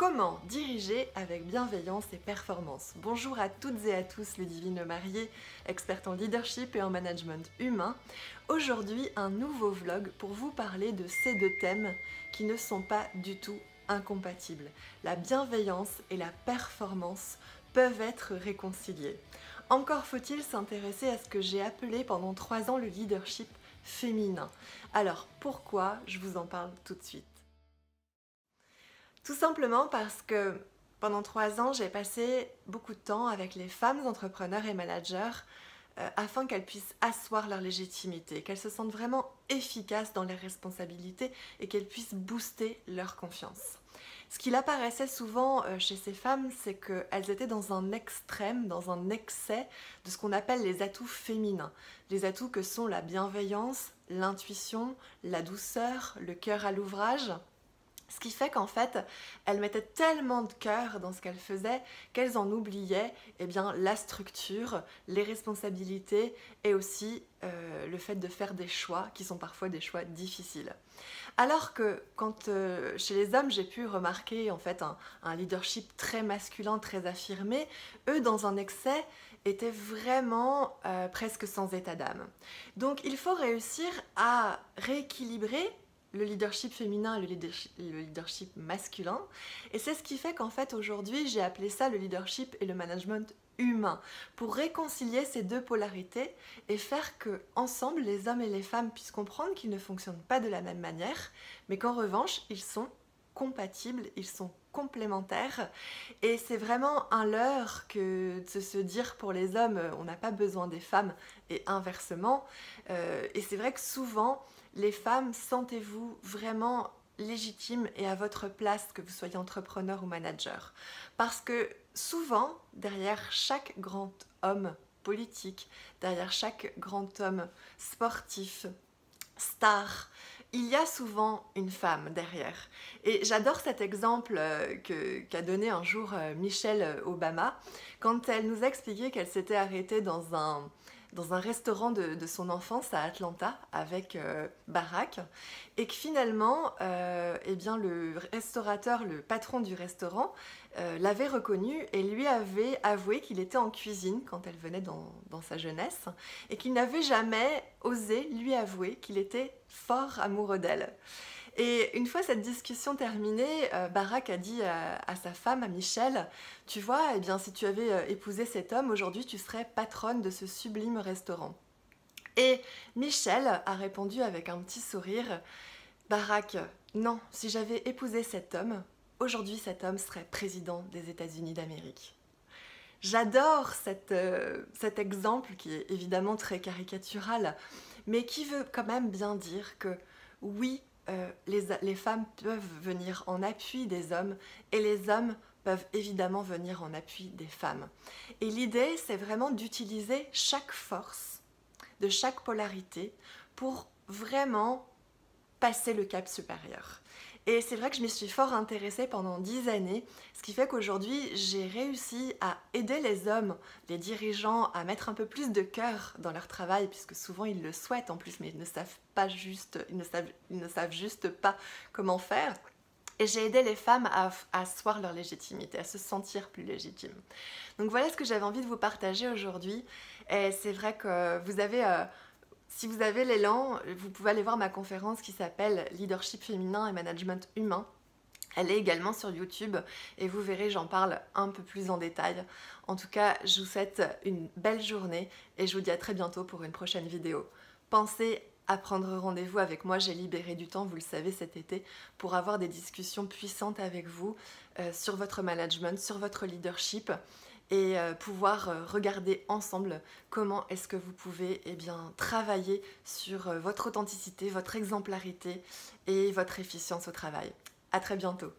Comment diriger avec bienveillance et performance? Bonjour à toutes et à tous, Ludivine Marié, experte en leadership et en management humain. Aujourd'hui, un nouveau vlog pour vous parler de ces deux thèmes qui ne sont pas du tout incompatibles. La bienveillance et la performance peuvent être réconciliées. Encore faut-il s'intéresser à ce que j'ai appelé pendant 3 ans le leadership féminin. Alors pourquoi? Je vous en parle tout de suite. Tout simplement parce que pendant 3 ans, j'ai passé beaucoup de temps avec les femmes entrepreneurs et managers afin qu'elles puissent asseoir leur légitimité, qu'elles se sentent vraiment efficaces dans leurs responsabilités et qu'elles puissent booster leur confiance. Ce qu'il apparaissait souvent chez ces femmes, c'est qu'elles étaient dans un extrême, dans un excès de ce qu'on appelle les atouts féminins. Les atouts que sont la bienveillance, l'intuition, la douceur, le cœur à l'ouvrage. Ce qui fait qu'en fait, elles mettaient tellement de cœur dans ce qu'elles faisaient qu'elles en oubliaient la structure, les responsabilités et aussi le fait de faire des choix qui sont parfois des choix difficiles. Alors que quand chez les hommes, j'ai pu remarquer en fait un leadership très masculin, très affirmé, eux dans un excès étaient vraiment presque sans état d'âme. Donc il faut réussir à rééquilibrer le leadership féminin et le leadership masculin. Et c'est ce qui fait qu'en fait aujourd'hui j'ai appelé ça le leadership et le management humain, pour réconcilier ces deux polarités et faire que ensemble les hommes et les femmes puissent comprendre qu'ils ne fonctionnent pas de la même manière, mais qu'en revanche ils sont compatibles, ils sont complémentaires. Et c'est vraiment un leurre que de se dire pour les hommes on n'a pas besoin des femmes et inversement. Et c'est vrai que souvent les femmes, sentez-vous vraiment légitime et à votre place, que vous soyez entrepreneur ou manager. Parce que souvent, derrière chaque grand homme politique, derrière chaque grand homme sportif, star, il y a souvent une femme derrière. Et j'adore cet exemple qu'a donné un jour Michelle Obama, quand elle nous a expliqué qu'elle s'était arrêtée dans un restaurant de son enfance à Atlanta avec Barack, et que finalement le restaurateur, le patron du restaurant l'avait reconnu et lui avait avoué qu'il était en cuisine quand elle venait dans sa jeunesse et qu'il n'avait jamais osé lui avouer qu'il était fort amoureux d'elle. Et une fois cette discussion terminée, Barack a dit à sa femme, à Michelle, « Tu vois, si tu avais épousé cet homme, aujourd'hui tu serais patronne de ce sublime restaurant. » Et Michelle a répondu avec un petit sourire, « Barack, non, si j'avais épousé cet homme, aujourd'hui cet homme serait président des États-Unis d'Amérique. » J'adore cet exemple qui est évidemment très caricatural, mais qui veut quand même bien dire que oui, les femmes peuvent venir en appui des hommes et les hommes peuvent évidemment venir en appui des femmes. Et l'idée, c'est vraiment d'utiliser chaque force de chaque polarité pour vraiment passer le cap supérieur. Et c'est vrai que je m'y suis fort intéressée pendant 10 années, ce qui fait qu'aujourd'hui j'ai réussi à aider les hommes, les dirigeants, à mettre un peu plus de cœur dans leur travail, puisque souvent ils le souhaitent en plus, mais ils ne savent juste pas comment faire. Et j'ai aidé les femmes à asseoir leur légitimité, à se sentir plus légitimes. Donc voilà ce que j'avais envie de vous partager aujourd'hui. Et c'est vrai que si vous avez l'élan, vous pouvez aller voir ma conférence qui s'appelle Leadership féminin et management humain. Elle est également sur YouTube et vous verrez, j'en parle un peu plus en détail. En tout cas, je vous souhaite une belle journée et je vous dis à très bientôt pour une prochaine vidéo. Pensez à prendre rendez-vous avec moi, j'ai libéré du temps, vous le savez, cet été, pour avoir des discussions puissantes avec vous sur votre management, sur votre leadership, et pouvoir regarder ensemble comment est-ce que vous pouvez travailler sur votre authenticité, votre exemplarité et votre efficience au travail. À très bientôt.